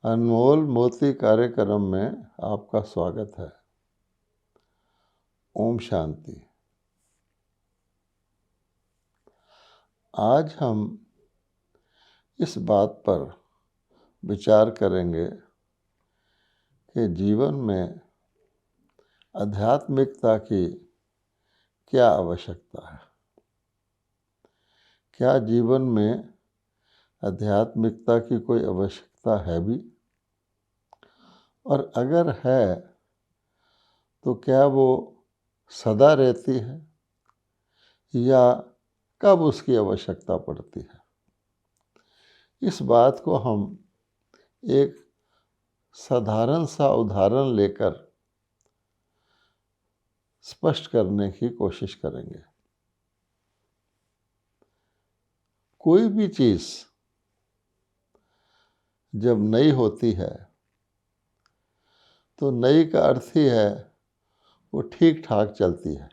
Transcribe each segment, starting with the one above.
अनमोल मोती कार्यक्रम में आपका स्वागत है। ओम शांति। आज हम इस बात पर विचार करेंगे कि जीवन में आध्यात्मिकता की क्या आवश्यकता है। क्या जीवन में आध्यात्मिकता की कोई आवश्यकता है भी, और अगर है तो क्या वो सदा रहती है या कब उसकी आवश्यकता पड़ती है। इस बात को हम एक साधारण सा उदाहरण लेकर स्पष्ट करने की कोशिश करेंगे। कोई भी चीज़ जब नई होती है तो नई का अर्थ ही है वो ठीक ठाक चलती है।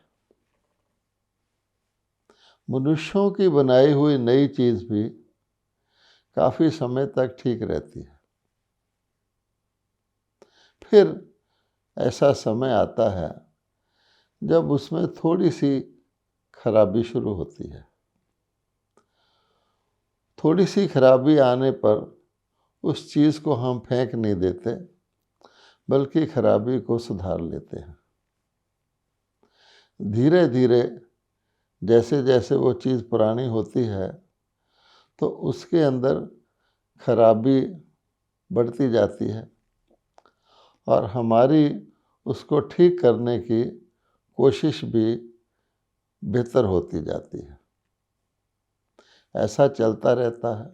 मनुष्यों की बनाई हुई नई चीज़ भी काफ़ी समय तक ठीक रहती है। फिर ऐसा समय आता है जब उसमें थोड़ी सी खराबी शुरू होती है। थोड़ी सी खराबी आने पर उस चीज़ को हम फेंक नहीं देते, बल्कि खराबी को सुधार लेते हैं। धीरे धीरे जैसे जैसे वो चीज़ पुरानी होती है तो उसके अंदर खराबी बढ़ती जाती है और हमारी उसको ठीक करने की कोशिश भी बेहतर होती जाती है। ऐसा चलता रहता है।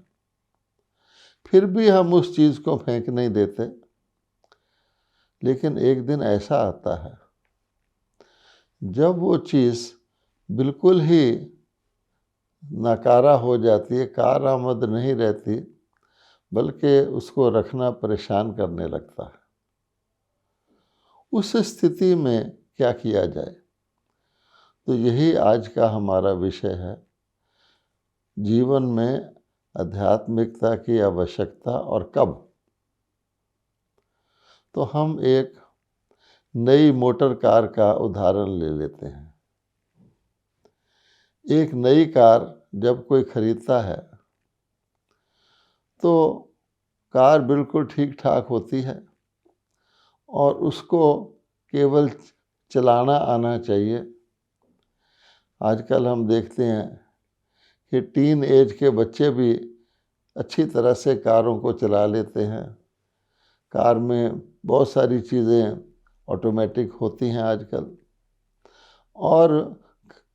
फिर भी हम उस चीज़ को फेंक नहीं देते, लेकिन एक दिन ऐसा आता है जब वो चीज़ बिल्कुल ही नाकारा हो जाती है, कारआमद नहीं रहती, बल्कि उसको रखना परेशान करने लगता है। उस स्थिति में क्या किया जाए, तो यही आज का हमारा विषय है। जीवन में आध्यात्मिकता की आवश्यकता और कब। तो हम एक नई मोटर कार का उदाहरण ले लेते हैं। एक नई कार जब कोई खरीदता है तो कार बिल्कुल ठीक ठाक होती है और उसको केवल चलाना आना चाहिए। आजकल हम देखते हैं कि टीन एज के बच्चे भी अच्छी तरह से कारों को चला लेते हैं। कार में बहुत सारी चीज़ें ऑटोमेटिक होती हैं आजकल, और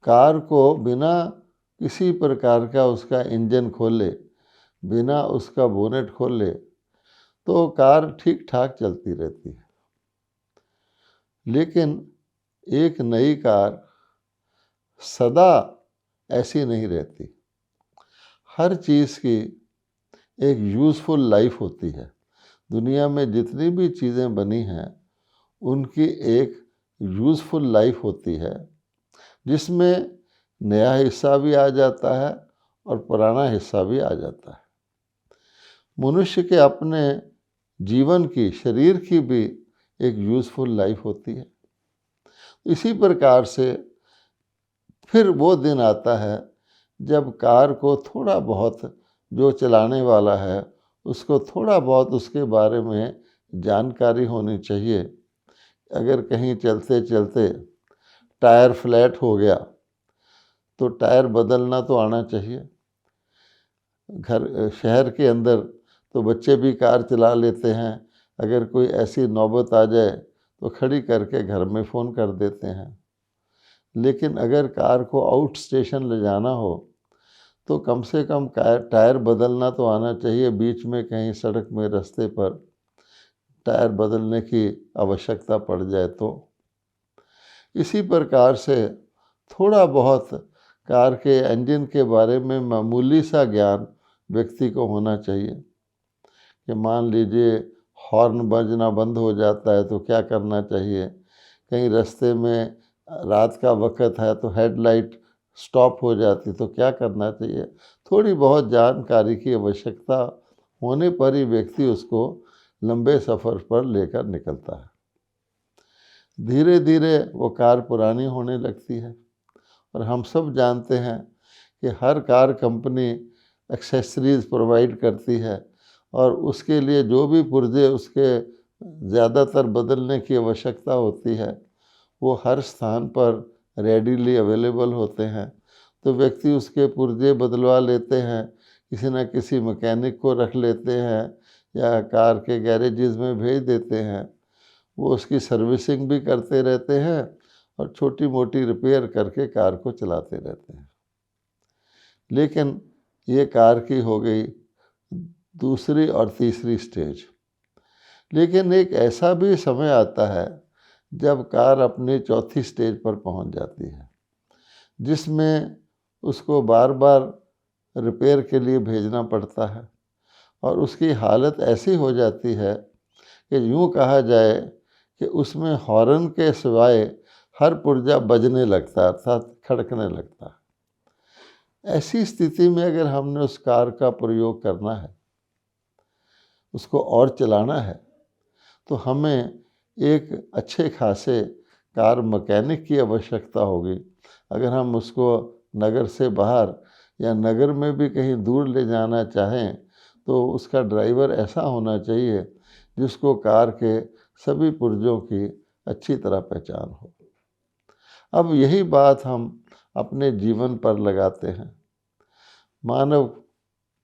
कार को बिना किसी प्रकार का उसका इंजन खोले, बिना उसका बोनेट खोले, तो कार ठीक ठाक चलती रहती है। लेकिन एक नई कार सदा ऐसी नहीं रहती। हर चीज़ की एक यूज़फुल लाइफ होती है। दुनिया में जितनी भी चीज़ें बनी हैं उनकी एक यूज़फुल लाइफ होती है, जिसमें नया हिस्सा भी आ जाता है और पुराना हिस्सा भी आ जाता है। मनुष्य के अपने जीवन की, शरीर की भी एक यूज़फुल लाइफ होती है। इसी प्रकार से फिर वो दिन आता है जब कार को थोड़ा बहुत, जो चलाने वाला है उसको थोड़ा बहुत उसके बारे में जानकारी होनी चाहिए। अगर कहीं चलते चलते टायर फ्लैट हो गया तो टायर बदलना तो आना चाहिए। शहर के अंदर तो बच्चे भी कार चला लेते हैं। अगर कोई ऐसी नौबत आ जाए तो खड़ी करके घर में फ़ोन कर देते हैं। लेकिन अगर कार को आउट स्टेशन ले जाना हो तो कम से कम टायर बदलना तो आना चाहिए। बीच में कहीं सड़क में, रास्ते पर टायर बदलने की आवश्यकता पड़ जाए तो। इसी प्रकार से थोड़ा बहुत कार के इंजन के बारे में मामूली सा ज्ञान व्यक्ति को होना चाहिए। कि मान लीजिए हॉर्न बजना बंद हो जाता है तो क्या करना चाहिए। कहीं रास्ते में रात का वक्त है तो हेडलाइट स्टॉप हो जाती तो क्या करना चाहिए। थोड़ी बहुत जानकारी की आवश्यकता होने पर ही व्यक्ति उसको लंबे सफ़र पर लेकर निकलता है। धीरे धीरे वो कार पुरानी होने लगती है और हम सब जानते हैं कि हर कार कंपनी एक्सेसरीज़ प्रोवाइड करती है और उसके लिए जो भी पुर्जे उसके ज़्यादातर बदलने की आवश्यकता होती है वो हर स्थान पर रेडीली अवेलेबल होते हैं। तो व्यक्ति उसके पुर्जे बदलवा लेते हैं, किसी न किसी मैकेनिक को रख लेते हैं या कार के गैरेजेस में भेज देते हैं। वो उसकी सर्विसिंग भी करते रहते हैं और छोटी मोटी रिपेयर करके कार को चलाते रहते हैं। लेकिन ये कार की हो गई दूसरी और तीसरी स्टेज। लेकिन एक ऐसा भी समय आता है जब कार अपनी चौथी स्टेज पर पहुंच जाती है, जिसमें उसको बार बार रिपेयर के लिए भेजना पड़ता है और उसकी हालत ऐसी हो जाती है कि यूँ कहा जाए कि उसमें हॉर्न के सिवाय हर पुर्जा बजने लगता है, अर्थात खड़कने लगता है। ऐसी स्थिति में अगर हमने उस कार का प्रयोग करना है, उसको और चलाना है, तो हमें एक अच्छे खासे कार मैकेनिक की आवश्यकता होगी। अगर हम उसको नगर से बाहर या नगर में भी कहीं दूर ले जाना चाहें तो उसका ड्राइवर ऐसा होना चाहिए जिसको कार के सभी पुर्जों की अच्छी तरह पहचान हो। अब यही बात हम अपने जीवन पर लगाते हैं। मानव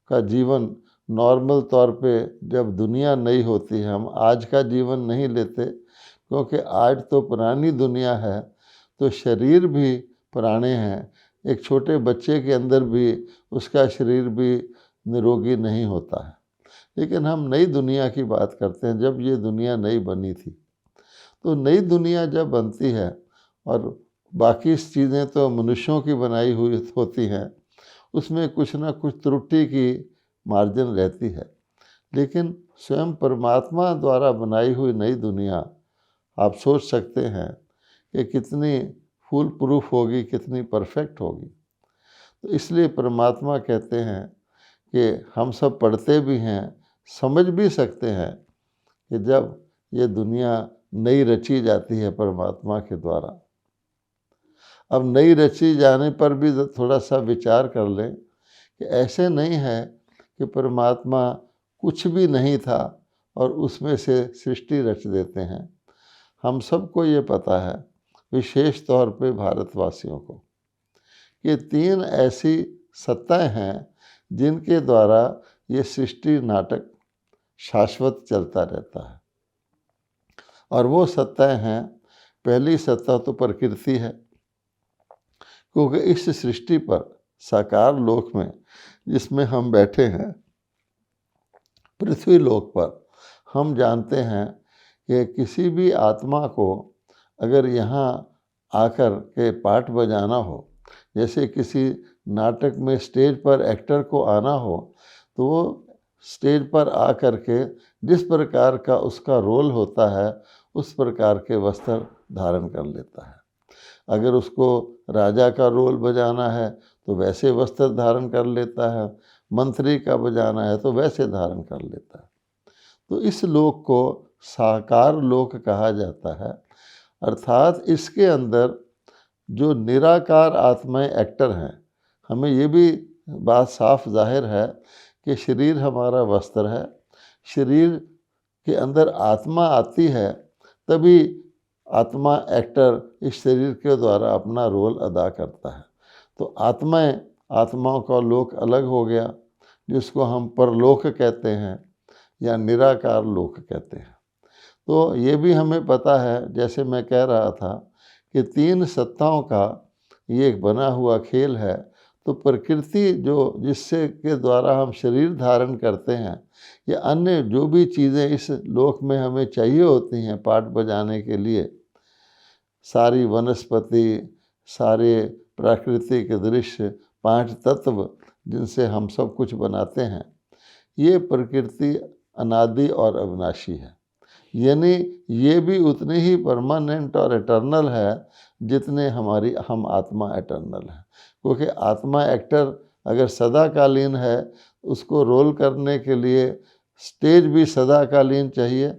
का जीवन नॉर्मल तौर पे जब दुनिया नई होती है, हम आज का जीवन नहीं लेते क्योंकि आज तो पुरानी दुनिया है, तो शरीर भी पुराने हैं। एक छोटे बच्चे के अंदर भी उसका शरीर भी निरोगी नहीं होता है। लेकिन हम नई दुनिया की बात करते हैं, जब ये दुनिया नई बनी थी। तो नई दुनिया जब बनती है और बाकी चीज़ें तो मनुष्यों की बनाई हुई होती हैं, उसमें कुछ ना कुछ त्रुटि की मार्जिन रहती है। लेकिन स्वयं परमात्मा द्वारा बनाई हुई नई दुनिया आप सोच सकते हैं कि कितनी फूल प्रूफ होगी, कितनी परफेक्ट होगी। तो इसलिए परमात्मा कहते हैं कि हम सब पढ़ते भी हैं, समझ भी सकते हैं कि जब ये दुनिया नई रची जाती है परमात्मा के द्वारा। अब नई रची जाने पर भी थोड़ा सा विचार कर लें कि ऐसे नहीं है कि परमात्मा कुछ भी नहीं था और उसमें से सृष्टि रच देते हैं। हम सबको ये पता है, विशेष तौर पे भारतवासियों को, कि 3 ऐसी सत्ताएं हैं जिनके द्वारा ये सृष्टि नाटक शाश्वत चलता रहता है। और वो सत्ताएं हैं, पहली सत्ता तो प्रकृति है, क्योंकि इस सृष्टि पर साकार लोक में जिसमें हम बैठे हैं, पृथ्वी लोक पर, हम जानते हैं कि किसी भी आत्मा को अगर यहाँ आकर के पाठ बजाना हो, जैसे किसी नाटक में स्टेज पर एक्टर को आना हो, तो वो स्टेज पर आकर के जिस प्रकार का उसका रोल होता है उस प्रकार के वस्त्र धारण कर लेता है। अगर उसको राजा का रोल बजाना है तो वैसे वस्त्र धारण कर लेता है, मंत्री का बजाना है तो वैसे धारण कर लेता है। तो इस लोक को साकार लोक कहा जाता है, अर्थात इसके अंदर जो निराकार आत्माएं एक्टर हैं। हमें ये भी बात साफ जाहिर है कि शरीर हमारा वस्त्र है, शरीर के अंदर आत्मा आती है तभी आत्मा एक्टर इस शरीर के द्वारा अपना रोल अदा करता है। तो आत्माओं का लोक अलग हो गया, जिसको हम परलोक कहते हैं या निराकार लोक कहते हैं। तो ये भी हमें पता है, जैसे मैं कह रहा था कि 3 सत्ताओं का ये एक बना हुआ खेल है। तो प्रकृति जो जिससे के द्वारा हम शरीर धारण करते हैं या अन्य जो भी चीज़ें इस लोक में हमें चाहिए होती हैं पाठ बजाने के लिए, सारी वनस्पति, सारे प्राकृतिक दृश्य, 5 तत्व जिनसे हम सब कुछ बनाते हैं, ये प्रकृति अनादि और अविनाशी है। यानी ये भी उतनी ही परमानेंट और एटर्नल है जितने हम आत्मा एटर्नल है। क्योंकि आत्मा एक्टर अगर सदाकालीन है, उसको रोल करने के लिए स्टेज भी सदाकालीन चाहिए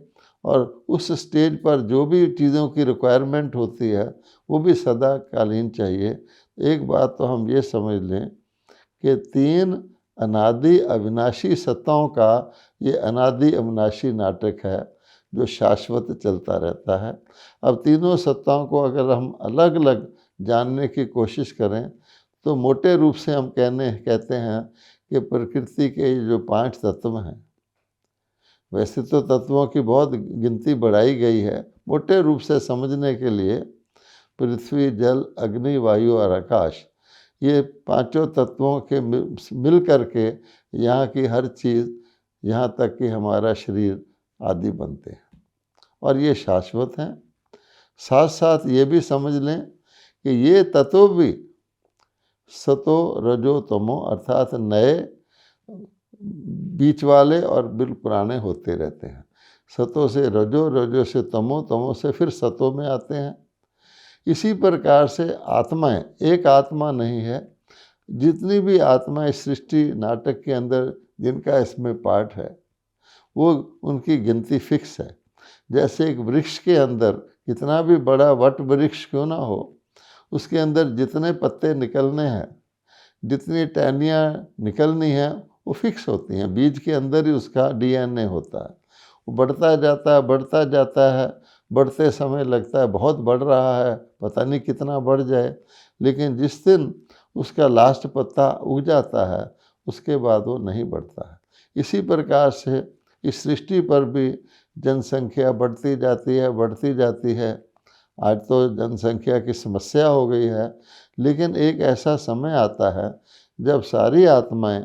और उस स्टेज पर जो भी चीज़ों की रिक्वायरमेंट होती है वो भी सदाकालीन चाहिए। एक बात तो हम ये समझ लें कि 3 अनादि अविनाशी सत्ताओं का ये अनादि अविनाशी नाटक है जो शाश्वत चलता रहता है। अब तीनों सत्ताओं को अगर हम अलग अलग जानने की कोशिश करें तो मोटे रूप से हम कहते हैं कि प्रकृति के जो 5 तत्व हैं, वैसे तो तत्वों की बहुत गिनती बढ़ाई गई है, मोटे रूप से समझने के लिए पृथ्वी, जल, अग्नि, वायु और आकाश, ये पांचों तत्वों के मिल करके यहाँ की हर चीज़, यहाँ तक कि हमारा शरीर आदि बनते हैं और ये शाश्वत हैं। साथ साथ ये भी समझ लें कि ये तत्व भी सतो रजो तमो अर्थात नए, बीच वाले और बिल्कुल पुराने होते रहते हैं। सतो से रजो, रजो से तमो, तमो से फिर सतो में आते हैं। इसी प्रकार से आत्माएं एक आत्मा नहीं है। जितनी भी आत्माएं सृष्टि नाटक के अंदर जिनका इसमें पार्ट है वो उनकी गिनती फिक्स है। जैसे एक वृक्ष के अंदर कितना भी बड़ा वट वृक्ष क्यों ना हो, उसके अंदर जितने पत्ते निकलने हैं, जितनी टहनियाँ निकलनी हैं वो फिक्स होती हैं। बीज के अंदर ही उसका डीएनए होता है। वो बढ़ता जाता है, बढ़ता जाता है, बढ़ते समय लगता है बहुत बढ़ रहा है, पता नहीं कितना बढ़ जाए, लेकिन जिस दिन उसका लास्ट पत्ता उग जाता है उसके बाद वो नहीं बढ़ता है। इसी प्रकार से इस सृष्टि पर भी जनसंख्या बढ़ती जाती है, बढ़ती जाती है। आज तो जनसंख्या की समस्या हो गई है, लेकिन एक ऐसा समय आता है जब सारी आत्माएं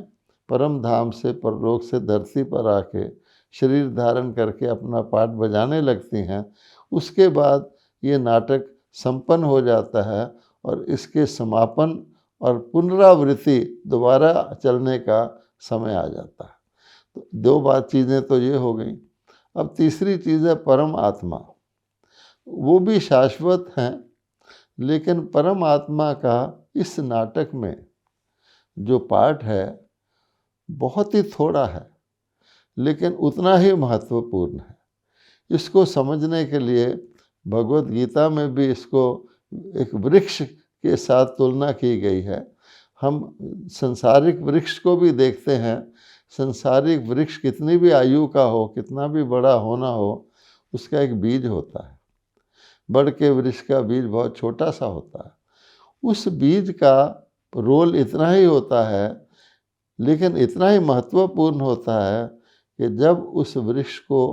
परम धाम से, परलोक से धरती पर आके शरीर धारण करके अपना पाठ बजाने लगती हैं। उसके बाद ये नाटक संपन्न हो जाता है और इसके समापन और पुनरावृत्ति दोबारा चलने का समय आ जाता है। तो 2 चीज़ें तो ये हो गई। अब तीसरी चीज़ है परम आत्मा। वो भी शाश्वत हैं, लेकिन परम आत्मा का इस नाटक में जो पार्ट है बहुत ही थोड़ा है, लेकिन उतना ही महत्वपूर्ण है। इसको समझने के लिए भगवत गीता में भी इसको एक वृक्ष के साथ तुलना की गई है। हम संसारिक वृक्ष को भी देखते हैं। संसारिक वृक्ष कितनी भी आयु का हो, कितना भी बड़ा होना हो, उसका एक बीज होता है। बड़ के वृक्ष का बीज बहुत छोटा सा होता है। उस बीज का रोल इतना ही होता है, लेकिन इतना ही महत्वपूर्ण होता है कि जब उस वृक्ष को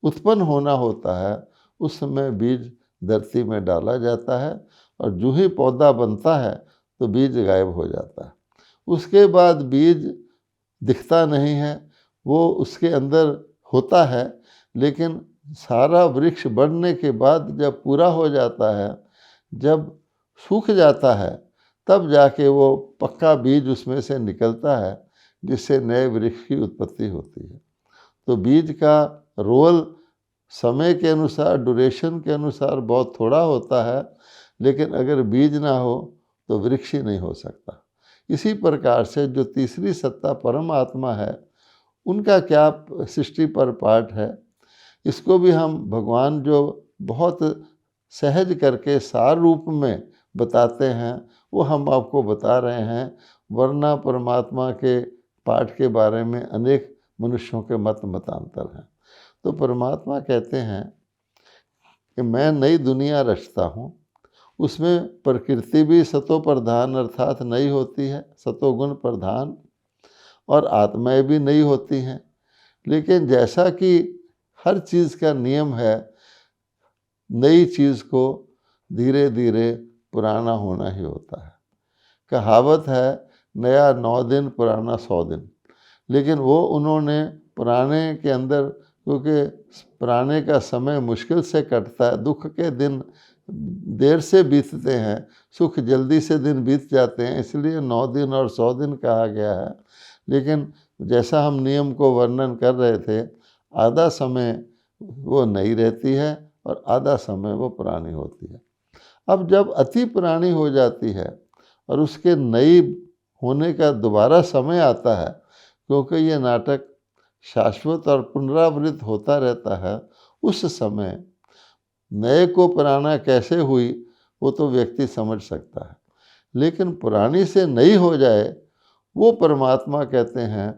उत्पन्न होना होता है उस समय बीज धरती में डाला जाता है और जो ही पौधा बनता है तो बीज गायब हो जाता है। उसके बाद बीज दिखता नहीं है, वो उसके अंदर होता है, लेकिन सारा वृक्ष बढ़ने के बाद जब पूरा हो जाता है, जब सूख जाता है, तब जाके वो पक्का बीज उसमें से निकलता है, जिससे नए वृक्ष की उत्पत्ति होती है। तो बीज का रोल समय के अनुसार, ड्यूरेशन के अनुसार बहुत थोड़ा होता है, लेकिन अगर बीज ना हो तो वृक्ष ही नहीं हो सकता। इसी प्रकार से जो तीसरी सत्ता परम आत्मा है, उनका क्या सृष्टि पर पाठ है, इसको भी हम भगवान जो बहुत सहज करके सार रूप में बताते हैं वो हम आपको बता रहे हैं। वरना परमात्मा के पाठ के बारे में अनेक मनुष्यों के मत मतांतर हैं। तो परमात्मा कहते हैं कि मैं नई दुनिया रचता हूँ, उसमें प्रकृति भी सतो प्रधान अर्थात नई होती है, सतोगुण प्रधान, और आत्माएं भी नई होती हैं। लेकिन जैसा कि हर चीज़ का नियम है, नई चीज़ को धीरे धीरे पुराना होना ही होता है। कहावत है नया 9 दिन, पुराना 100 दिन। लेकिन वो उन्होंने पुराने के अंदर, क्योंकि पुराने का समय मुश्किल से कटता है, दुख के दिन देर से बीतते हैं, सुख जल्दी से दिन बीत जाते हैं, इसलिए 9 दिन और 100 दिन कहा गया है। लेकिन जैसा हम नियम को वर्णन कर रहे थे, आधा समय वो नई रहती है और आधा समय वो पुरानी होती है। अब जब अति पुरानी हो जाती है और उसके नई होने का दोबारा समय आता है, क्योंकि ये नाटक शाश्वत और पुनरावृत्त होता रहता है, उस समय नए को पुराना कैसे हुई वो तो व्यक्ति समझ सकता है, लेकिन पुरानी से नई हो जाए वो परमात्मा कहते हैं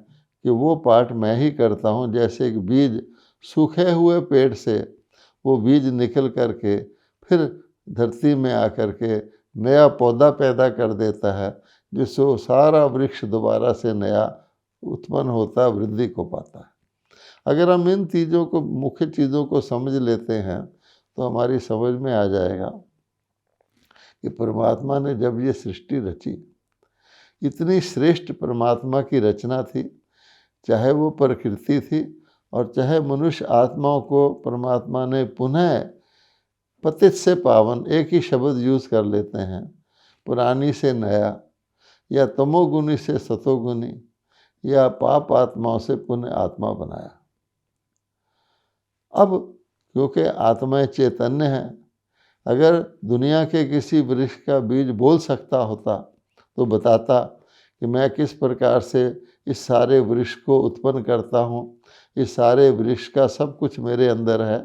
कि वो पाठ मैं ही करता हूँ। जैसे एक बीज सूखे हुए पेड़ से वो बीज निकल करके फिर धरती में आकर के नया पौधा पैदा कर देता है, जिससे वो सारा वृक्ष दोबारा से नया उत्पन्न होता है, वृद्धि को पाता है। अगर हम इन चीज़ों को, मुख्य चीज़ों को समझ लेते हैं तो हमारी समझ में आ जाएगा कि परमात्मा ने जब ये सृष्टि रची, इतनी श्रेष्ठ परमात्मा की रचना थी, चाहे वो प्रकृति थी और चाहे मनुष्य आत्माओं को परमात्मा ने पुनः पतित से पावन, एक ही शब्द यूज़ कर लेते हैं, पुरानी से नया या तमोगुनी से सतोगुनी या पाप आत्माओं से पुण्य आत्मा बनाया। अब क्योंकि आत्माएं चैतन्य हैं, अगर दुनिया के किसी वृक्ष का बीज बोल सकता होता तो बताता कि मैं किस प्रकार से इस सारे वृक्ष को उत्पन्न करता हूँ, इस सारे वृक्ष का सब कुछ मेरे अंदर है।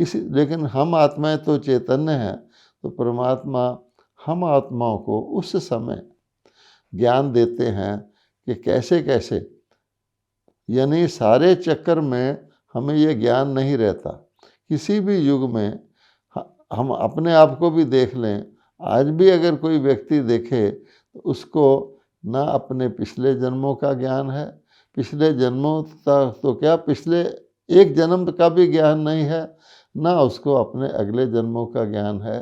लेकिन हम आत्माएं तो चैतन्य हैं, तो परमात्मा हम आत्माओं को उस समय ज्ञान देते हैं कि कैसे कैसे, यानी सारे चक्कर में हमें ये ज्ञान नहीं रहता। किसी भी युग में हम अपने आप को भी देख लें, आज भी अगर कोई व्यक्ति देखे तो उसको ना अपने पिछले जन्मों का ज्ञान है, पिछले जन्मों का तो क्या, पिछले एक जन्म का भी ज्ञान नहीं है, ना उसको अपने अगले जन्मों का ज्ञान है।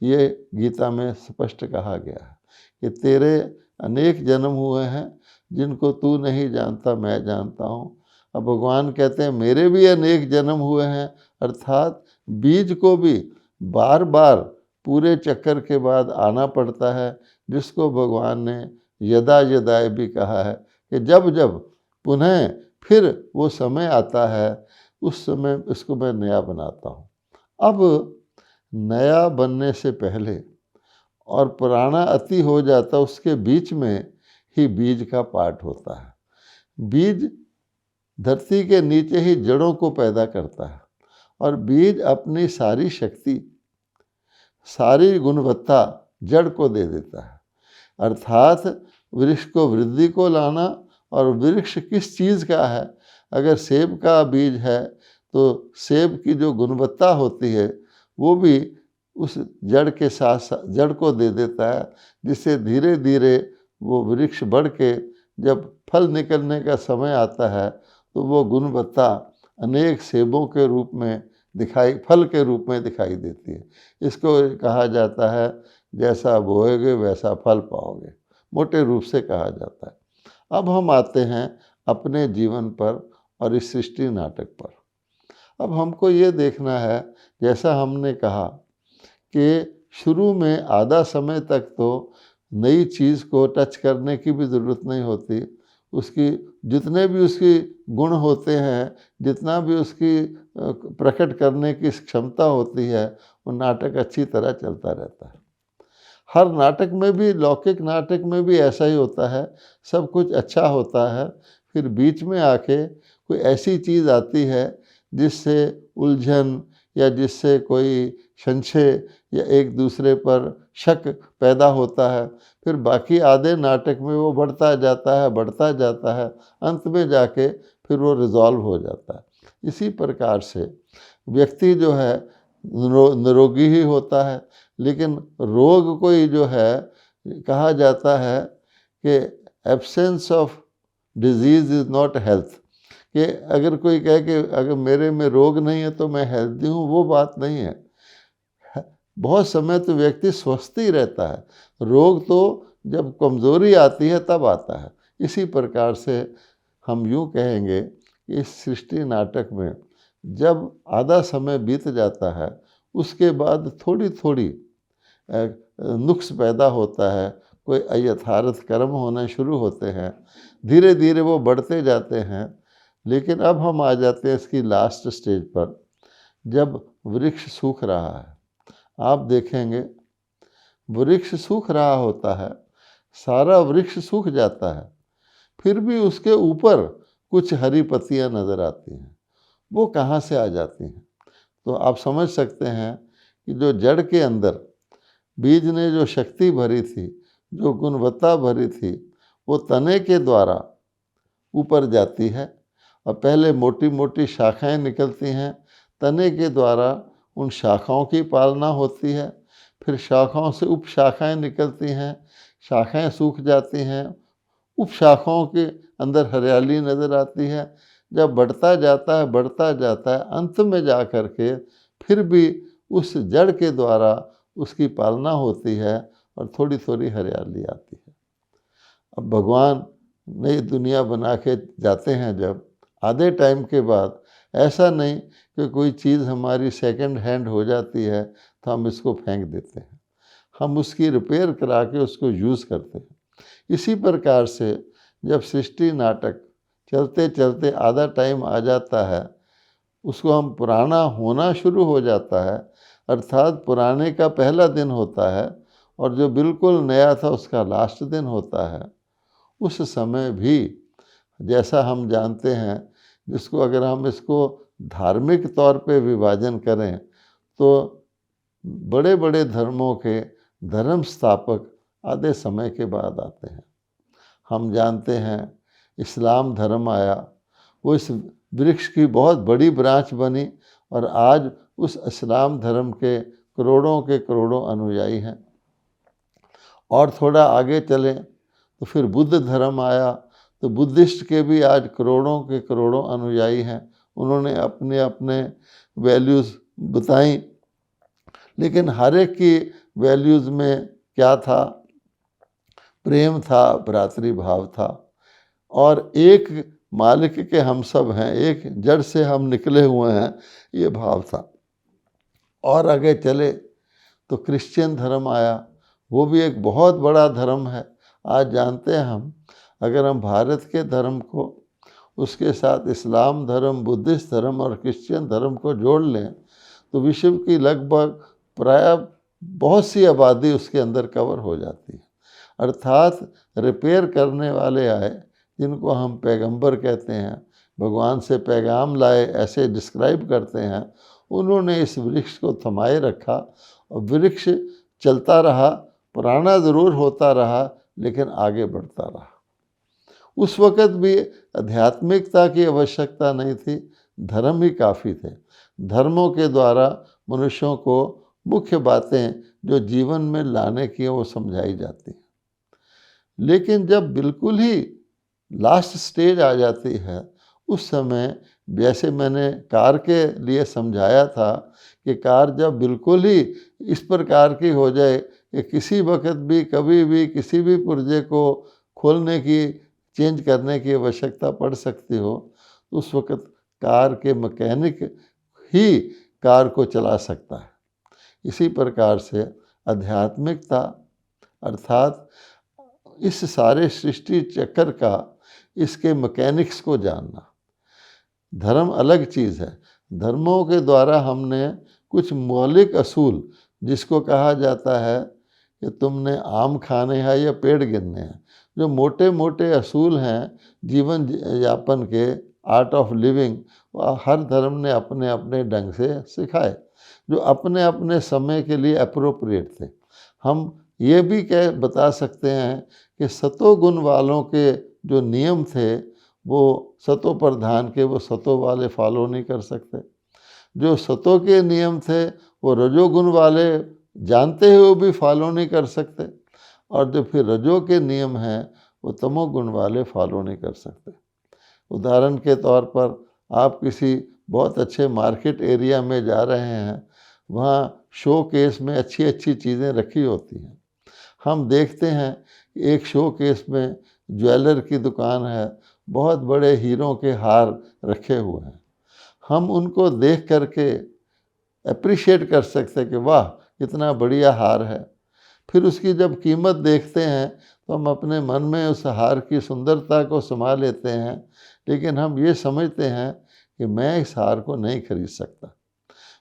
ये गीता में स्पष्ट कहा गया है कि तेरे अनेक जन्म हुए हैं जिनको तू नहीं जानता, मैं जानता हूँ। अब भगवान कहते हैं मेरे भी अनेक जन्म हुए हैं, अर्थात बीज को भी बार बार पूरे चक्कर के बाद आना पड़ता है, जिसको भगवान ने यदा यदाय भी कहा है कि जब जब पुनः फिर वो समय आता है, उस समय इसको मैं नया बनाता हूँ। अब नया बनने से पहले और पुराना अति हो जाता, उसके बीच में ही बीज का पाठ होता है। बीज धरती के नीचे ही जड़ों को पैदा करता है और बीज अपनी सारी शक्ति, सारी गुणवत्ता जड़ को दे देता है, अर्थात वृक्ष को वृद्धि को लाना। और वृक्ष किस चीज़ का है, अगर सेब का बीज है तो सेब की जो गुणवत्ता होती है वो भी उस जड़ के साथ साथ जड़ को दे देता है, जिससे धीरे धीरे वो वृक्ष बढ़ के जब फल निकलने का समय आता है तो वो गुणवत्ता अनेक सेबों के रूप में फल के रूप में दिखाई देती है। इसको कहा जाता है जैसा बोएगे वैसा फल पाओगे, मोटे रूप से कहा जाता है। अब हम आते हैं अपने जीवन पर और इस सृष्टि नाटक पर। अब हमको ये देखना है, जैसा हमने कहा कि शुरू में आधा समय तक तो नई चीज़ को टच करने की भी ज़रूरत नहीं होती, उसकी जितने भी उसकी गुण होते हैं, जितना भी उसकी प्रकट करने की क्षमता होती है, वो नाटक अच्छी तरह चलता रहता है। हर नाटक में भी, लौकिक नाटक में भी ऐसा ही होता है, सब कुछ अच्छा होता है, फिर बीच में आके कोई ऐसी चीज़ आती है जिससे उलझन या जिससे कोई संशय या एक दूसरे पर शक पैदा होता है। फिर बाकी आधे नाटक में वो बढ़ता जाता है, अंत में जाके फिर वो रिजॉल्व हो जाता है। इसी प्रकार से व्यक्ति जो है निरोगी ही होता है, लेकिन रोग कोई जो है, कहा जाता है कि absence of disease is not health, कि अगर कोई कहे कि अगर मेरे में रोग नहीं है तो मैं हेल्दी हूँ, वो बात नहीं है। बहुत समय तो व्यक्ति स्वस्थ ही रहता है, रोग तो जब कमज़ोरी आती है तब आता है। इसी प्रकार से हम यूँ कहेंगे कि इस सृष्टि नाटक में जब आधा समय बीत जाता है, उसके बाद थोड़ी थोड़ी नुक्स पैदा होता है, कोई अयथार्थ कर्म होने शुरू होते हैं, धीरे धीरे वो बढ़ते जाते हैं। लेकिन अब हम आ जाते हैं इसकी लास्ट स्टेज पर, जब वृक्ष सूख रहा है। आप देखेंगे वृक्ष सूख रहा होता है, सारा वृक्ष सूख जाता है, फिर भी उसके ऊपर कुछ हरी पत्तियाँ नज़र आती हैं, वो कहाँ से आ जाती हैं? तो आप समझ सकते हैं कि जो जड़ के अंदर बीज ने जो शक्ति भरी थी, जो गुणवत्ता भरी थी, वो तने के द्वारा ऊपर जाती है और पहले मोटी मोटी शाखाएं निकलती हैं, तने के द्वारा उन शाखाओं की पालना होती है, फिर शाखाओं से उपशाखाएं निकलती हैं, शाखाएं सूख जाती हैं, उपशाखाओं के अंदर हरियाली नज़र आती है। जब बढ़ता जाता है, अंत में जा कर के फिर भी उस जड़ के द्वारा उसकी पालना होती है और थोड़ी थोड़ी हरियाली आती है। अब भगवान नई दुनिया बना के जाते हैं जब, आधे टाइम के बाद ऐसा नहीं कि कोई चीज़ हमारी सेकंड हैंड हो जाती है तो हम इसको फेंक देते हैं, हम उसकी रिपेयर करा के उसको यूज़ करते हैं। इसी प्रकार से जब सृष्टि नाटक चलते चलते आधा टाइम आ जाता है, उसको हम पुराना होना शुरू हो जाता है, अर्थात पुराने का पहला दिन होता है और जो बिल्कुल नया था उसका लास्ट दिन होता है। उस समय भी जैसा हम जानते हैं, जिसको अगर हम इसको धार्मिक तौर पे विभाजन करें तो बड़े बड़े धर्मों के धर्म स्थापक आधे समय के बाद आते हैं। हम जानते हैं इस्लाम धर्म आया, वो इस वृक्ष की बहुत बड़ी ब्रांच बनी और आज उस इस्लाम धर्म के करोड़ों अनुयायी हैं। और थोड़ा आगे चलें तो फिर बुद्ध धर्म आया, तो बुद्धिस्ट के भी आज करोड़ों के करोड़ों अनुयायी हैं। उन्होंने अपने अपने वैल्यूज़ बताई, लेकिन हर एक की वैल्यूज़ में क्या था? प्रेम था, भ्रातृभाव था और एक मालिक के हम सब हैं, एक जड़ से हम निकले हुए हैं, ये भाव था। और आगे चले तो क्रिश्चियन धर्म आया, वो भी एक बहुत बड़ा धर्म है। आज जानते हैं हम, अगर हम भारत के धर्म को उसके साथ इस्लाम धर्म, बुद्धिस्ट धर्म और क्रिश्चियन धर्म को जोड़ लें तो विश्व की लगभग प्राय बहुत सी आबादी उसके अंदर कवर हो जाती है। अर्थात रिपेयर करने वाले आए, जिनको हम पैगंबर कहते हैं, भगवान से पैगाम लाए, ऐसे डिस्क्राइब करते हैं, उन्होंने इस वृक्ष को थमाए रखा और वृक्ष चलता रहा, पुराना ज़रूर होता रहा लेकिन आगे बढ़ता रहा। उस वक़्त भी आध्यात्मिकता की आवश्यकता नहीं थी, धर्म ही काफ़ी थे। धर्मों के द्वारा मनुष्यों को मुख्य बातें जो जीवन में लाने की वो समझाई जाती हैं। लेकिन जब बिल्कुल ही लास्ट स्टेज आ जाती है, उस समय जैसे मैंने कार के लिए समझाया था कि कार जब बिल्कुल ही इस प्रकार की हो जाए कि किसी वक्त भी कभी भी किसी भी पुर्जे को खोलने की, चेंज करने की आवश्यकता पड़ सकती हो, तो उस वक्त कार के मैकेनिक ही कार को चला सकता है। इसी प्रकार से आध्यात्मिकता अर्थात इस सारे सृष्टि चक्र का, इसके मैकेनिक्स को जानना। धर्म अलग चीज़ है। धर्मों के द्वारा हमने कुछ मौलिक असूल, जिसको कहा जाता है कि तुमने आम खाने हैं या पेड़ गिनने हैं, जो मोटे मोटे असूल हैं जीवन यापन के, आर्ट ऑफ लिविंग, हर धर्म ने अपने अपने ढंग से सिखाए, जो अपने अपने समय के लिए अप्रोप्रिएट थे। हम ये भी बता सकते हैं कि सतोगुण वालों के जो नियम थे वो सतो प्रधान के, वो सतो वाले फॉलो नहीं कर सकते। जो सतो के नियम थे वो रजोगुण वाले जानते हुए भी फॉलो नहीं कर सकते, और जो फिर रजो के नियम हैं वो तमोगुण वाले फॉलो नहीं कर सकते। उदाहरण के तौर पर आप किसी बहुत अच्छे मार्केट एरिया में जा रहे हैं, वहाँ शो केस में अच्छी अच्छी चीज़ें रखी होती हैं। हम देखते हैं एक शो केस में ज्वेलर की दुकान है, बहुत बड़े हीरों के हार रखे हुए हैं। हम उनको देख करके अप्रिशिएट कर सकते हैं कि वाह कितना बढ़िया हार है। फिर उसकी जब कीमत देखते हैं तो हम अपने मन में उस हार की सुंदरता को समा लेते हैं, लेकिन हम ये समझते हैं कि मैं इस हार को नहीं खरीद सकता।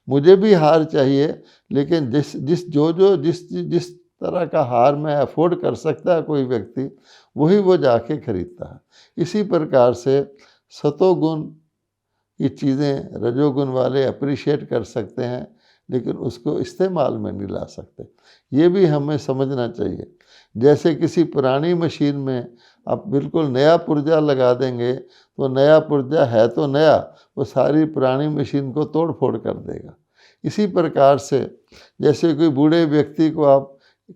मुझे भी हार चाहिए, लेकिन जिस तरह का हार में अफोर्ड कर सकता है कोई व्यक्ति, वही वो जाके खरीदता है। इसी प्रकार से सतोगुण की चीज़ें रजोगुण वाले अप्रिशिएट कर सकते हैं, लेकिन उसको इस्तेमाल में नहीं ला सकते। ये भी हमें समझना चाहिए। जैसे किसी पुरानी मशीन में आप बिल्कुल नया पुर्जा लगा देंगे तो नया पुर्जा है तो नया, वो सारी पुरानी मशीन को तोड़ फोड़ कर देगा। इसी प्रकार से जैसे कोई बूढ़े व्यक्ति को आप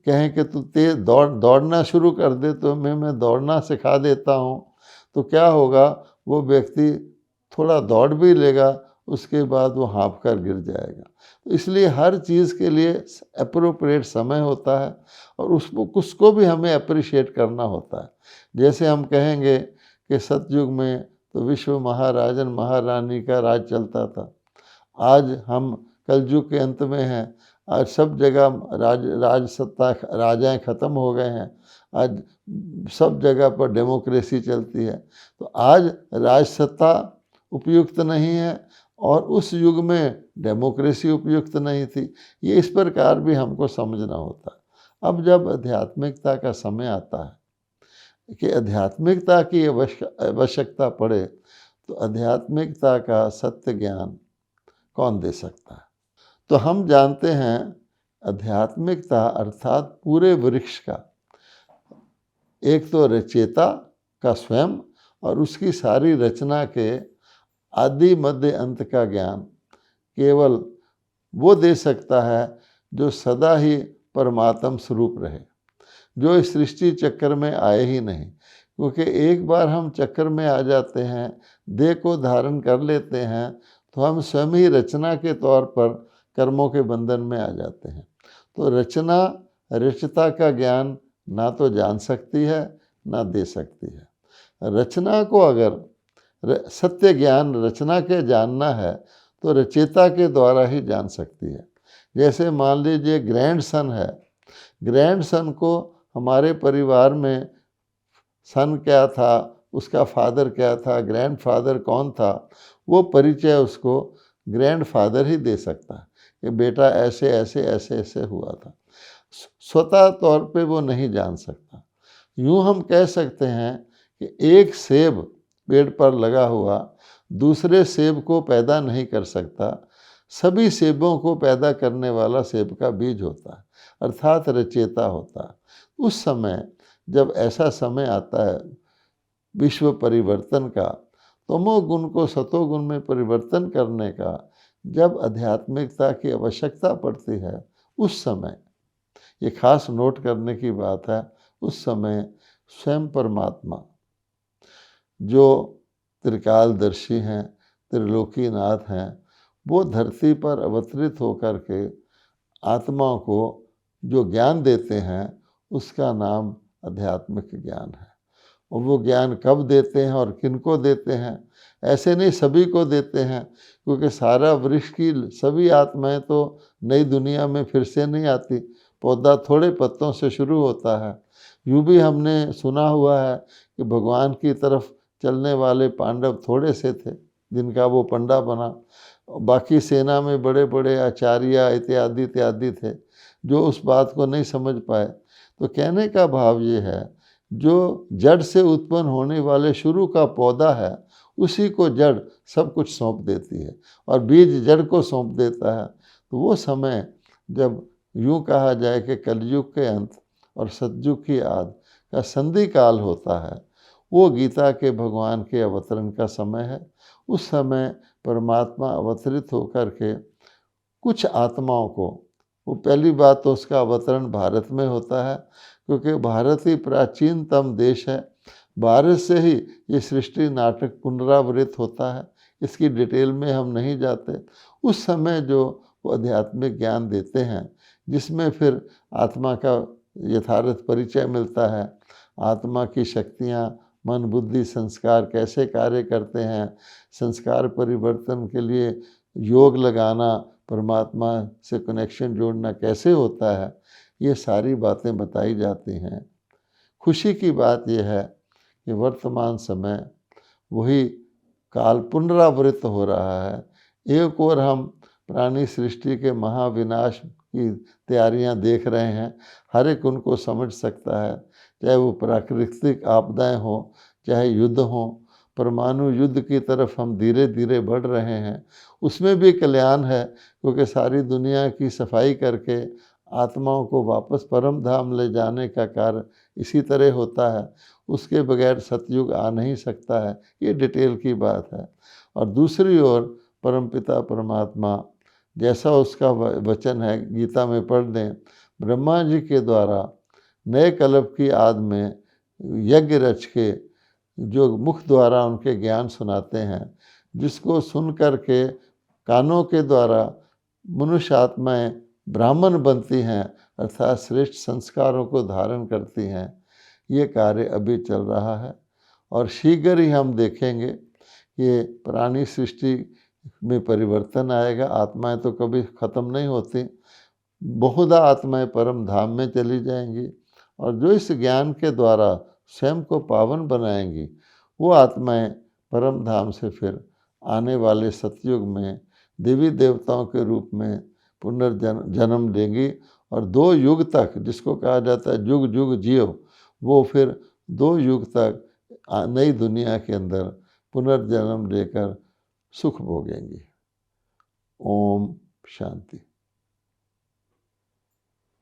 कहें कि तू तेज दौड़ना शुरू कर दे तो मैं दौड़ना सिखा देता हूँ, तो क्या होगा, वो व्यक्ति थोड़ा दौड़ भी लेगा, उसके बाद वो हाँफ कर गिर जाएगा। तो इसलिए हर चीज़ के लिए एप्रोप्रिएट समय होता है और उसको भी हमें अप्रिशिएट करना होता है। जैसे हम कहेंगे कि सतयुग में तो विश्व महाराजन महारानी का राज चलता था। आज हम कलयुग के अंत में हैं, आज सब जगह राज सत्ता राजाएँ ख़त्म हो गए हैं, आज सब जगह पर डेमोक्रेसी चलती है। तो आज राज सत्ता उपयुक्त नहीं है और उस युग में डेमोक्रेसी उपयुक्त नहीं थी। ये इस प्रकार भी हमको समझना होता है। अब जब आध्यात्मिकता का समय आता है कि आध्यात्मिकता की आवश्यकता पड़े, तो आध्यात्मिकता का सत्य ज्ञान कौन दे सकता है? तो हम जानते हैं आध्यात्मिकता अर्थात पूरे वृक्ष का एक तो रचयिता का स्वयं और उसकी सारी रचना के आदि मध्य अंत का ज्ञान केवल वो दे सकता है जो सदा ही परमात्म स्वरूप रहे, जो इस सृष्टि चक्कर में आए ही नहीं। क्योंकि एक बार हम चक्कर में आ जाते हैं, देह को धारण कर लेते हैं, तो हम स्वयं ही रचना के तौर पर कर्मों के बंधन में आ जाते हैं। तो रचना रचता का ज्ञान ना तो जान सकती है ना दे सकती है। रचना को अगर सत्य ज्ञान रचना के जानना है तो रचयिता के द्वारा ही जान सकती है। जैसे मान लीजिए ग्रैंडसन है, ग्रैंडसन को हमारे परिवार में सन क्या था, उसका फादर क्या था, ग्रैंडफादर कौन था, वो परिचय उसको ग्रैंडफादर ही दे सकता है कि बेटा ऐसे ऐसे ऐसे ऐसे हुआ था। स्वतः तौर पे वो नहीं जान सकता। यूँ हम कह सकते हैं कि एक सेब पेड़ पर लगा हुआ दूसरे सेब को पैदा नहीं कर सकता, सभी सेबों को पैदा करने वाला सेब का बीज होता है, अर्थात रचयिता होता है। उस समय जब ऐसा समय आता है विश्व परिवर्तन का, तमोगुण को सतोगुण में परिवर्तन करने का, जब आध्यात्मिकता की आवश्यकता पड़ती है, उस समय ये खास नोट करने की बात है, उस समय स्वयं परमात्मा जो त्रिकालदर्शी हैं, त्रिलोकीनाथ हैं, वो धरती पर अवतरित होकर के आत्मा को जो ज्ञान देते हैं उसका नाम आध्यात्मिक ज्ञान है। और वो ज्ञान कब देते हैं और किनको देते हैं? ऐसे नहीं सभी को देते हैं, क्योंकि सारा वृक्ष की सभी आत्माएं तो नई दुनिया में फिर से नहीं आती, पौधा थोड़े पत्तों से शुरू होता है। यूँ भी हमने सुना हुआ है कि भगवान की तरफ चलने वाले पांडव थोड़े से थे जिनका वो पंडा बना, बाकी सेना में बड़े बड़े आचार्य इत्यादि इत्यादि थे जो उस बात को नहीं समझ पाए। तो कहने का भाव ये है, जो जड़ से उत्पन्न होने वाले शुरू का पौधा है उसी को जड़ सब कुछ सौंप देती है और बीज जड़ को सौंप देता है। तो वो समय जब यूँ कहा जाए कि कलयुग के अंत और सतयुग की आद का संधि काल होता है, वो गीता के भगवान के अवतरण का समय है। उस समय परमात्मा अवतरित होकर के कुछ आत्माओं को, वो पहली बात तो उसका अवतरण भारत में होता है, क्योंकि भारत ही प्राचीनतम देश है। भारत से ही ये सृष्टि नाटक पुनरावृत्त होता है, इसकी डिटेल में हम नहीं जाते। उस समय जो वो आध्यात्मिक ज्ञान देते हैं, जिसमें फिर आत्मा का यथार्थ परिचय मिलता है, आत्मा की शक्तियाँ, मन बुद्धि संस्कार कैसे कार्य करते हैं, संस्कार परिवर्तन के लिए योग लगाना, परमात्मा से कनेक्शन जोड़ना कैसे होता है, ये सारी बातें बताई जाती हैं। खुशी की बात यह है कि वर्तमान समय वही काल पुनरावृत्त हो रहा है। एक और हम प्राणी सृष्टि के महाविनाश की तैयारियां देख रहे हैं। हर एक उनको समझ सकता है, चाहे वो प्राकृतिक आपदाएं हों, चाहे युद्ध हों, परमाणु युद्ध की तरफ हम धीरे धीरे बढ़ रहे हैं, उसमें भी कल्याण है, क्योंकि सारी दुनिया की सफाई करके आत्माओं को वापस परम धाम ले जाने का कार्य इसी तरह होता है। उसके बगैर सतयुग आ नहीं सकता है, ये डिटेल की बात है। और दूसरी ओर परमपिता परमात्मा, जैसा उसका वचन है, गीता में पढ़ दें, ब्रह्मा जी के द्वारा नए कल्प की आद में यज्ञ रच के जो मुख द्वारा उनके ज्ञान सुनाते हैं, जिसको सुन कर के कानों के द्वारा मनुष्य आत्माएँ ब्राह्मण बनती हैं, अर्थात श्रेष्ठ संस्कारों को धारण करती हैं। ये कार्य अभी चल रहा है और शीघ्र ही हम देखेंगे कि प्राणी सृष्टि में परिवर्तन आएगा। आत्माएं तो कभी ख़त्म नहीं होती, बहुधा आत्माएं परम धाम में चली जाएंगी, और जो इस ज्ञान के द्वारा स्वयं को पावन बनाएंगी, वो आत्माएं परम धाम से फिर आने वाले सतयुग में देवी देवताओं के रूप में पुनर्जन्म लेंगी, और 2 युग तक, जिसको कहा जाता है युग युग जियो, वो फिर 2 युग तक नई दुनिया के अंदर पुनर्जन्म लेकर सुख भोगेंगी। ओम शांति।